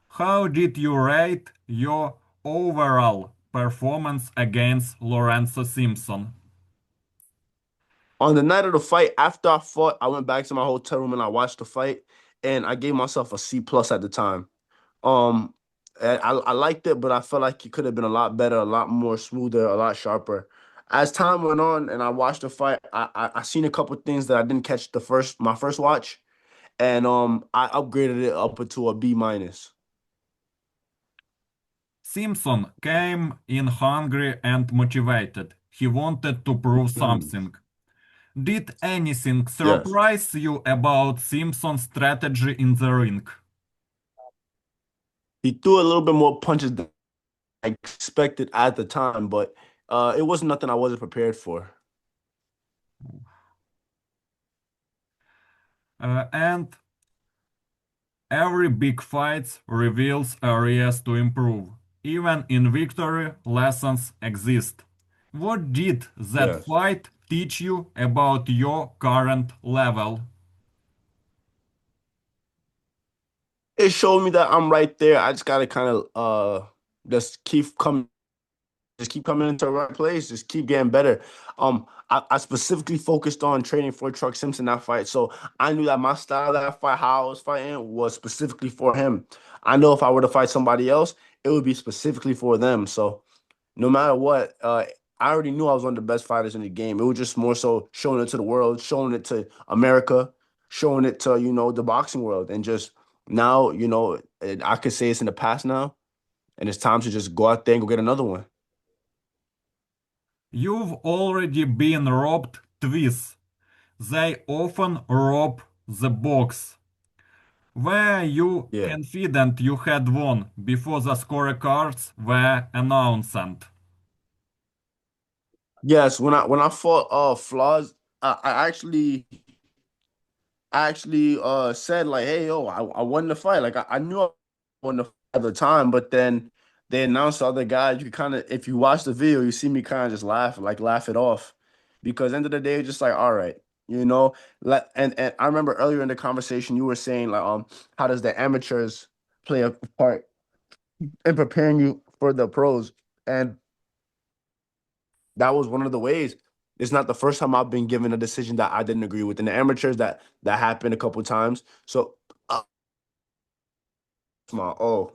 How did you rate your overall performance against Lorenzo Simpson? On the night of the fight, after I fought, I went back to my hotel room and I watched the fight, and I gave myself a C plus at the time. Um, and I liked it, but I felt like it could have been a lot better, a lot more smoother, a lot sharper. as time went on and I watched the fight, I seen a couple things that I didn't catch my first watch, and I upgraded it up to a B minus. Simpson came in hungry and motivated. He wanted to prove Mhm. something. Did anything Yes. surprise you about Simpson's strategy in the ring? He threw a little bit more punches than I expected at the time, but it was nothing I wasn't prepared for. And every big fight reveals areas to improve. Even in victory, lessons exist. What did that Yes. fight teach you about your current level? It showed me that I'm right there. I just gotta kind of just keep coming into the right place, just keep getting better. I specifically focused on training for Truck Simpson that fight, so I knew that my style that fight, how I was fighting, was specifically for him. I know if I were to fight somebody else, it would be specifically for them. So no matter what, I already knew I was one of the best fighters in the game. It was just more so showing it to the world, showing it to America, showing it to, the boxing world. And just now, I could say it's in the past now, and it's time to just go out there and go get another one. You've already been robbed twice. They often rob the box. Were you Yeah. confident you had won before the scorecards were announced? Yes, when I fought Flaws, I actually said like, hey yo, I won the fight. Like I knew I won the fight at the time, but then they announced the other guys. You kind of, if you watch the video, you see me kind of just laugh it off, because end of the day, it's just like, all right, you know. And I remember earlier in the conversation you were saying like, how does the amateurs play a part in preparing you for the pros? And that was one of the ways. It's not the first time I've been given a decision that I didn't agree with. In the amateurs, that happened a couple times. So, my oh.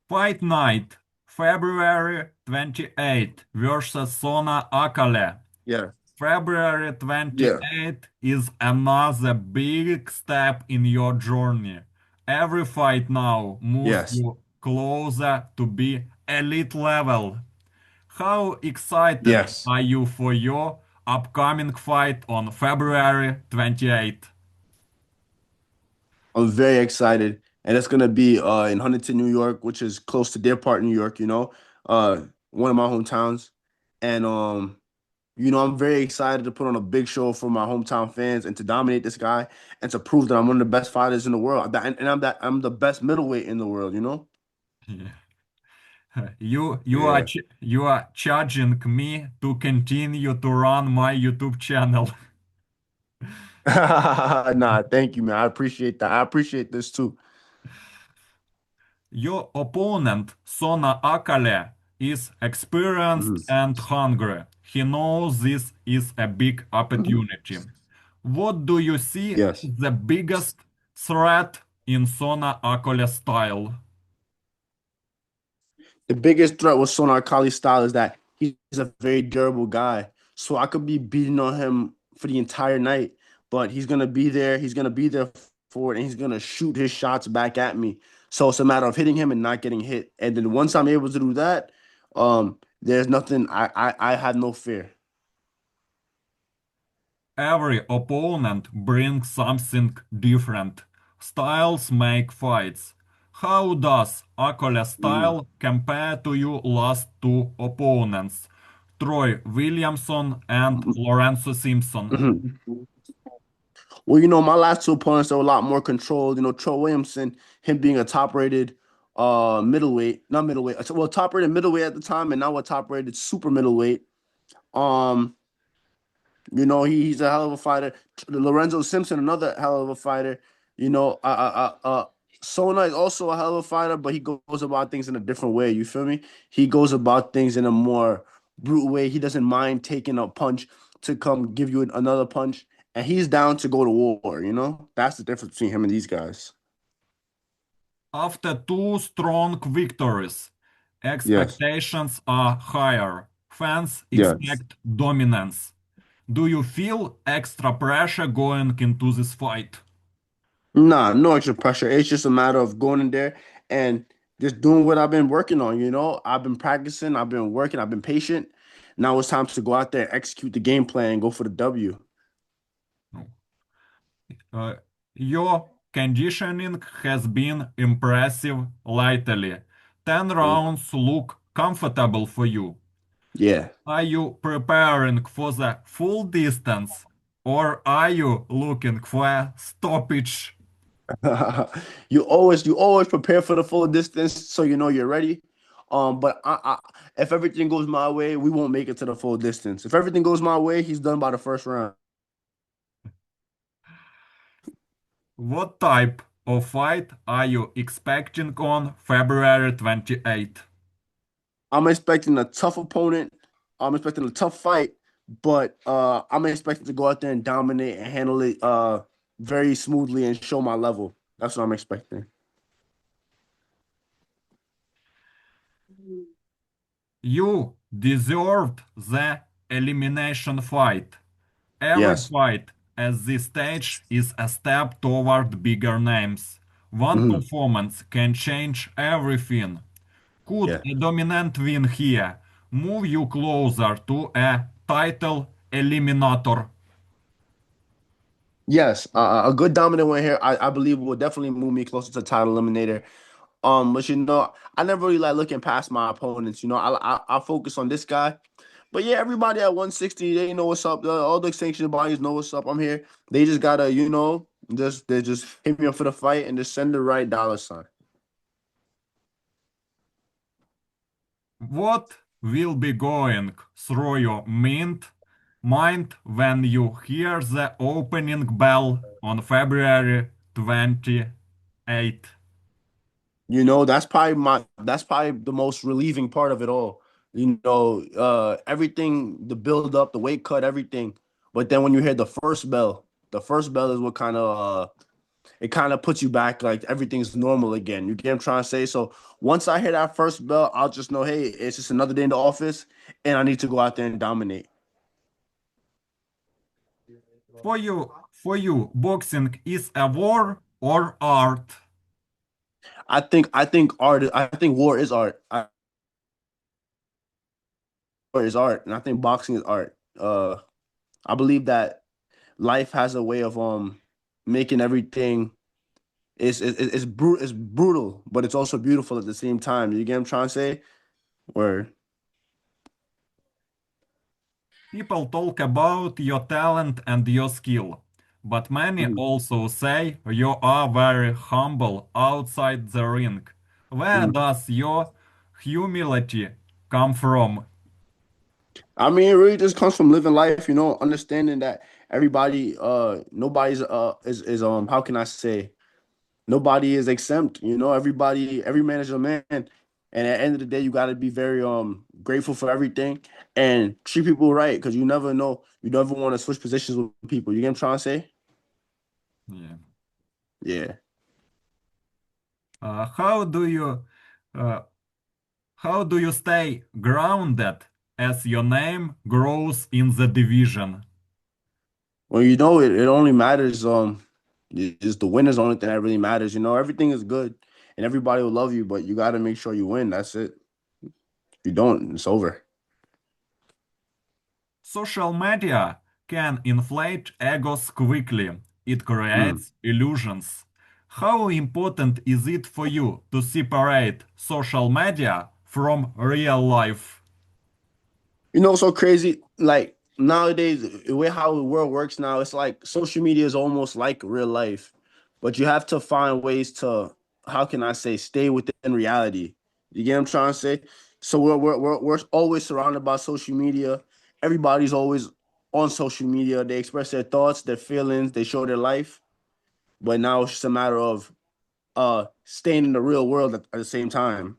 Fight night, February 28 versus Sona Akale. Yeah, February yeah, 28 is another big step in your journey. Every fight now moves yes, you closer to be elite level. How excited yes. are you for your upcoming fight on February 28? I'm very excited, and it's gonna be in Huntington, New York, which is close to their part, New York. Uh, one of my hometowns, and I'm very excited to put on a big show for my hometown fans and to dominate this guy and to prove that I'm one of the best fighters in the world. I'm the best middleweight in the world. Yeah. You are charging me to continue to run my YouTube channel. Nah, thank you, man. I appreciate that. I appreciate this too. Your opponent, Sona Akale, is experienced Mhm. and hungry. He knows this is a big Mhm. opportunity. What do you see Yes. as the biggest threat in Sona Akale's style? The biggest threat with Sonar Kali's style is that he's a very durable guy. So I could be beating on him for the entire night, but he's gonna be there. He's gonna be there for it, and he's gonna shoot his shots back at me. So it's a matter of hitting him and not getting hit. And then once I'm able to do that, there's nothing. I have no fear. Every opponent brings something different. Styles make fights. How does Akale's Mhm. style compare to your last two opponents, Troy Williamson and Lorenzo Simpson? Mhm. Well, my last two opponents are a lot more controlled. Troy Williamson, him being a top-rated middleweight, not middleweight, well, top-rated middleweight at the time, and now a top-rated super middleweight. Um, he's a hell of a fighter. Lorenzo Simpson, another hell of a fighter. You know, uh, uh, uh, Sona is also a hell of a fighter, but he goes about things in a different way. You feel me? He goes about things in a more brute way. He doesn't mind taking a punch to come give you another punch, and he's down to go to war. That's the difference between him and these guys. After two strong victories, Yes. Expectations are higher. Fans Yes. expect dominance. Do you feel extra pressure going into this fight? Nah, no extra pressure. It's just a matter of going in there and just doing what I've been working on, you know? I've been practicing, I've been working, I've been patient. Now it's time to go out there, execute the game plan, and go for the W. Uh, your conditioning has been impressive lately. 10 Thank you. rounds look comfortable for you. Yeah. Are you preparing for the full distance or are you looking for a stoppage? You always prepare for the full distance so you know you're ready. But if everything goes my way, we won't make it to the full distance. If everything goes my way, he's done by the first round. What type of fight are you expecting on February 28th? I'm expecting a tough opponent. I'm expecting a tough fight, but I'm expecting to go out there and dominate and handle it very smoothly and show my level. That's what I'm expecting. You deserved the elimination fight. Every Yes. fight at this stage is a step toward bigger names. One Hmm. performance can change everything. Could Yeah. a dominant win here move you closer to a title eliminator? Yes. A good dominant win here, I believe, will definitely move me closer to title eliminator. But you know, I never really like looking past my opponents. You know, I focus on this guy. But yeah, everybody at 160, they know what's up. All the sanctioned bodies know what's up. I'm here. They just gotta, they just hit me up for the fight and just send the right dollar sign. What will be going through your mind when you hear the opening bell on February 28th? You know, that's probably the most relieving part of it all. You know, everything, the build up, the weight cut, everything. But then when you hear the first bell is what it kind of puts you back like everything's normal again. You get what I'm trying to say? So once I hear that first bell, I'll just know, hey, it's just another day in the office and I need to go out there and dominate. For you, boxing is a war or art? I think war is art. War is art, and I think boxing is art. I believe that life has a way of making everything it's brutal, but it's also beautiful at the same time. You get what I'm trying to say? Or People talk about your talent and your skill, but many Mhm, also say you are very humble outside the ring. Where mhm. does your humility come from? I mean, it really just comes from living life, you know, understanding that everybody, nobody's, how can I say, nobody is exempt, you know, every man is a man. And at the end of the day, you got to be very, grateful for everything and treat people right. Cause you never know, you never want to switch positions with people. You get what I'm trying to say? Yeah. Yeah. Uh, how do you uh, how do you stay grounded as your name grows in the division? Well, you know, it only matters, just the win is the only thing that really matters. You know, everything is good and everybody will love you, but you got to make sure you win. That's it. If you don't, it's over. Social media can inflate egos quickly. It Mm. creates illusions. How important is it for you to separate social media from real life? You know, so crazy. Like nowadays, the way how the world works now, it's like social media is almost like real life, but you have to find ways to, how can I say, stay within reality. You get what I'm trying to say? So we're always surrounded by social media. Everybody's always on social media. They express their thoughts, their feelings, they show their life. But now it's just a matter of staying in the real world at the same time.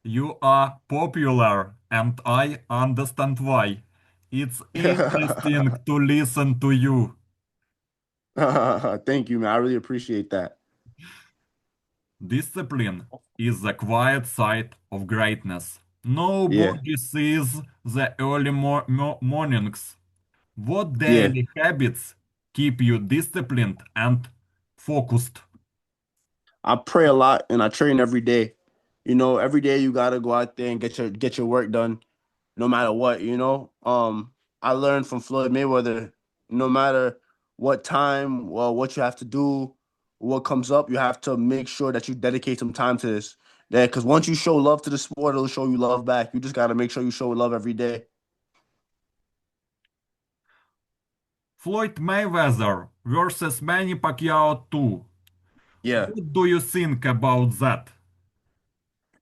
You are popular, and I understand why. It's interesting to listen to you. Thank you, man. I really appreciate that. Discipline is the quiet side of greatness. Yeah, Nobody sees the early mornings. What yeah. daily habits keep you disciplined and focused? I pray a lot and I train every day. Every day you gotta go out there and get your work done, no matter what, you know. I learned from Floyd Mayweather, no matter what time or what you have to do, what comes up, you have to make sure that you dedicate some time to this. Yeah, because once you show love to the sport, it'll show you love back. You just gotta make sure you show love every day. Floyd Mayweather versus Manny Pacquiao 2. Yeah. What do you think about that?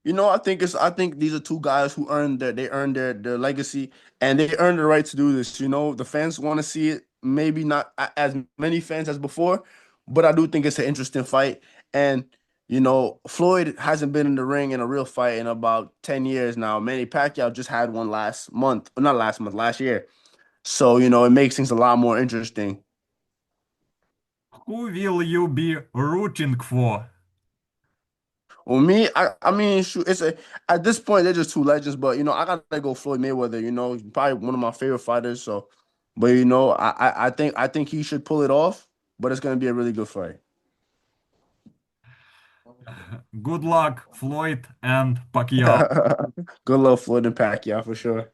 I think these are two guys who earned their legacy and they earned the right to do this. The fans want to see it, maybe not as many fans as before, but I do think it's an interesting fight. And Floyd hasn't been in the ring in a real fight in about 10 years now. Manny Pacquiao just had one last month, not last month, last year. So, it makes things a lot more interesting. Who will you be rooting for? Well, me, I mean, shoot, at this point they're just two legends, but I gotta go Floyd Mayweather. He's probably one of my favorite fighters. So, but I think he should pull it off. But it's gonna be a really good fight. Good luck, Floyd and Pacquiao. Good luck, Floyd and Pacquiao for sure.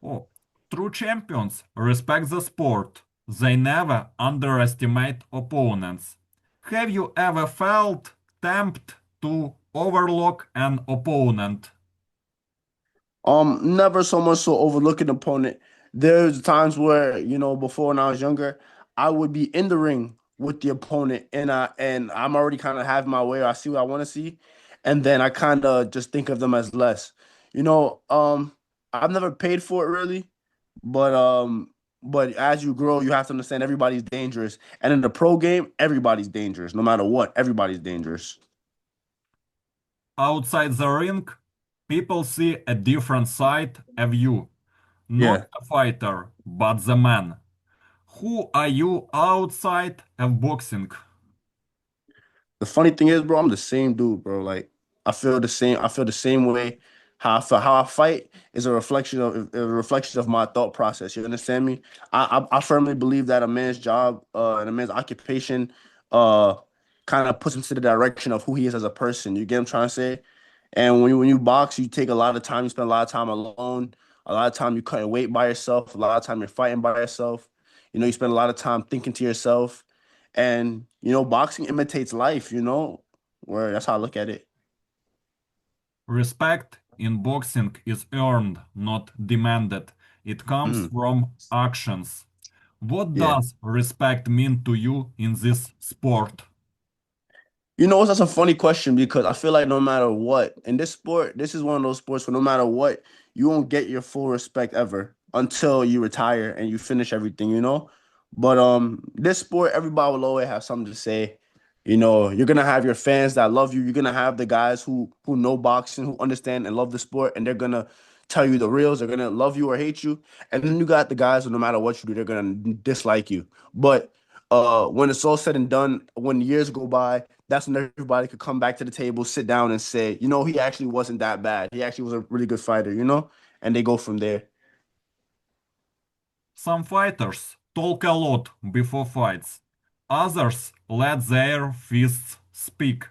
Oh, true champions respect the sport. They never underestimate opponents. Have you ever felt tempted to overlook an opponent? Never so much so overlooking opponent. There's times where, before when I was younger, I would be in the ring with the opponent and I'm already kind of having my way, or I see what I want to see, and then I kind of just think of them as less. You know, um, I've never paid for it really, but as you grow, you have to understand everybody's dangerous. And in the pro game, everybody's dangerous. No matter what, everybody's dangerous. Outside the ring, people see a different side of you. Not Yeah. a fighter, but the man. Who are you outside of boxing? The funny thing is, bro, I'm the same dude, bro. Like I feel the same. I feel the same way. How I fight is a reflection of my thought process. You understand me? I firmly believe that a man's job and a man's occupation uh kind of puts him to the direction of who he is as a person. You get what I'm trying to say? And when you box, you take a lot of time. You spend a lot of time alone. A lot of time you cutting weight by yourself. A lot of time you're fighting by yourself. You spend a lot of time thinking to yourself. And boxing imitates life, where that's how I look at it. Respect in boxing is earned, not demanded. It comes Mhm. from actions. What Yeah. does respect mean to you in this sport? That's a funny question because I feel like no matter what, in this sport, this is one of those sports where no matter what, you won't get your full respect ever until you retire and you finish everything. But this sport, everybody will always have something to say. You're gonna have your fans that love you. You're gonna have the guys who know boxing, who understand and love the sport, and they're gonna tell you the reals. They're gonna love you or hate you. And then you got the guys who no matter what you do, they're gonna dislike you. But when it's all said and done, when years go by, that's when everybody could come back to the table, sit down, and say, he actually wasn't that bad. He actually was a really good fighter. And they go from there. Some fighters talk a lot before fights. Others let their fists speak.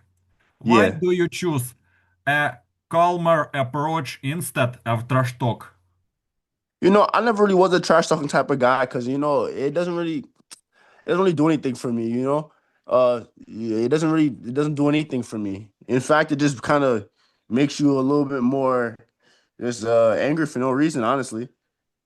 Why Yeah. do you choose a calmer approach instead of trash talk? I never really was a trash talking type of guy because it doesn't really do anything for me. Yeah, it doesn't do anything for me. In fact, it just kind of makes you a little bit more just angry for no reason, honestly.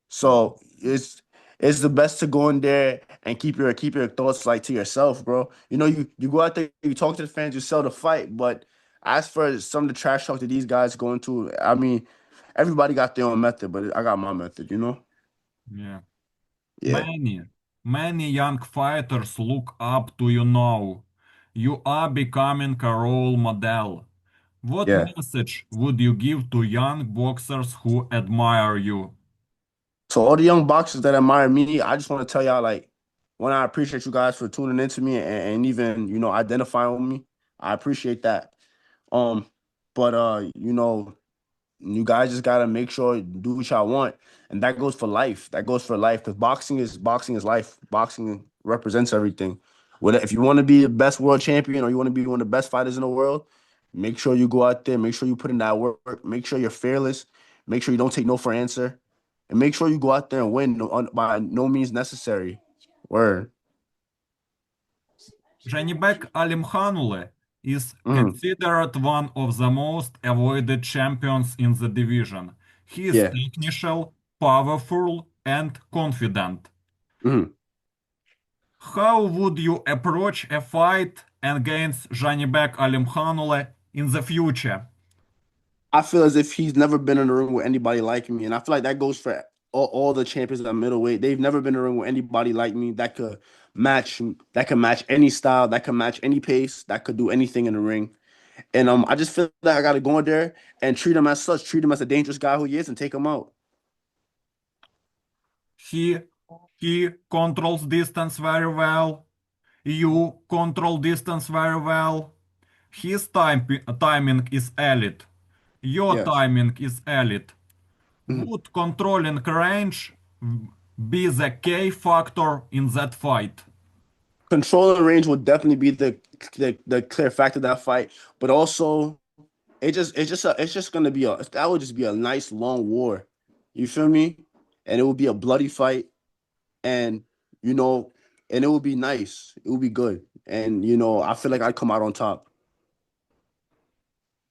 So it's the best to go in there and keep your thoughts like to yourself, bro. You go out there, you talk to the fans, you sell the fight. But as for some of the trash talk that these guys go into, I mean, everybody got their own method, but I got my method. Yeah. Yeah, Many, many young fighters look up to you now. You are becoming a role model. What yeah. message would you give to young boxers who admire you? So all the young boxers that admire me, I just want to tell y'all like, One, I appreciate you guys for tuning into me and even, identifying with me. I appreciate that. Um, but you guys just gotta make sure you do what y'all want, and that goes for life. That goes for life because boxing is life. Boxing represents everything. If you want to be the best world champion or you want to be one of the best fighters in the world, make sure you go out there. Make sure you put in that work. Make sure you're fearless. Make sure you don't take no for answer, and make sure you go out there and win by no means necessary. Word. Janibek Alimkhanule is Mhm. considered one of the most avoided champions in the division. He is Yeah. technical, powerful, and confident. Mhm. How would you approach a fight against Janibek Alimkhanule in the future? I feel as if he's never been in a ring with anybody like me, and I feel like that goes for all the champions at middleweight. They've never been in a ring with anybody like me match that could match any style, that could match any pace, that could do anything in the ring. And I just feel that I got to go in there and treat him as such, treat him as a dangerous guy who he is, and take him out. He he controls distance very well. You control distance very well. His timing is elite. Your Yes. timing is elite. Mhm. Would controlling range be the key factor in that fight? Controlling range will definitely be the clear factor of that fight, but also it's just gonna be a that would just be a nice long war. You feel me? And it would be a bloody fight, and you know, and it would be nice. It would be good, and I feel like I'd come out on top.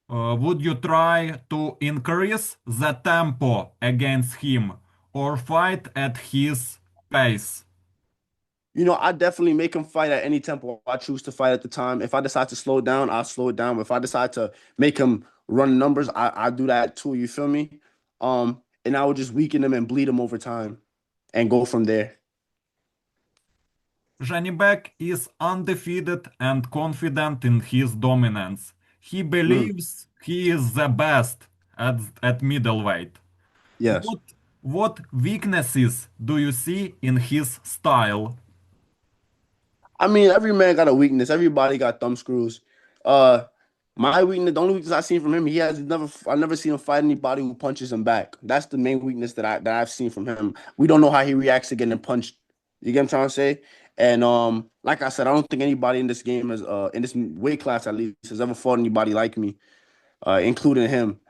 Would you try to increase the tempo against him or fight at his pace? I definitely make him fight at any tempo I choose to fight at the time. If I decide to slow down, I'll slow it down. If I decide to make him run numbers, I do that too. You feel me? And I would just weaken him and bleed him over time and go from there. Janibek is undefeated and confident in his dominance. He Mhm. believes he is the best at middleweight. Yes. What what weaknesses do you see in his style? I mean, every man got a weakness. Everybody got thumb screws. Uh, my weakness, the only weakness I've seen from him, I've never seen him fight anybody who punches him back. That's the main weakness that I've seen from him. We don't know how he reacts to getting punched. You get what I'm trying to say? And like I said, I don't think anybody in this game has, in this weight class at least, has ever fought anybody like me, including him.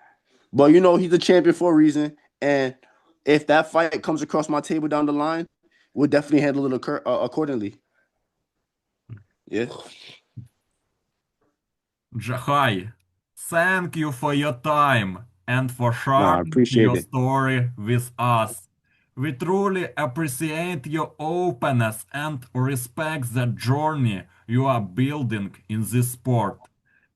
But he's a champion for a reason. And if that fight comes across my table down the line, we'll definitely handle it accordingly. Yeah. Jahai, thank you for your time and for Nah, I sharing appreciate your it. story with us. We truly appreciate your openness and respect the journey you are building in this sport.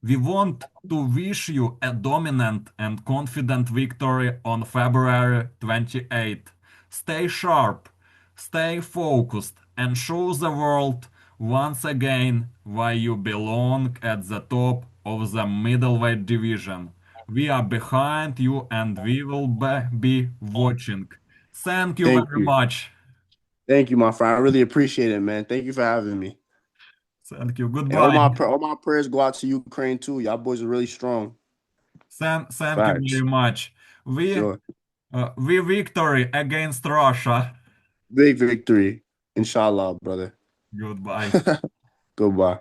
We want to wish you a dominant and confident victory on February 28th. Stay sharp, stay focused, and show the world once again why you belong at the top of the middleweight division. We are behind you and we will be watching. Thank you Thank very you. much. Thank you, my friend. I really appreciate it, man. Thank you for having me. Thank you. And Goodbye. all my prayers go out to Ukraine too. Y'all boys are really strong. Thank you Facts. very much. Sure. We victory against Russia. Big victory. Inshallah, brother. Goodbye. Goodbye.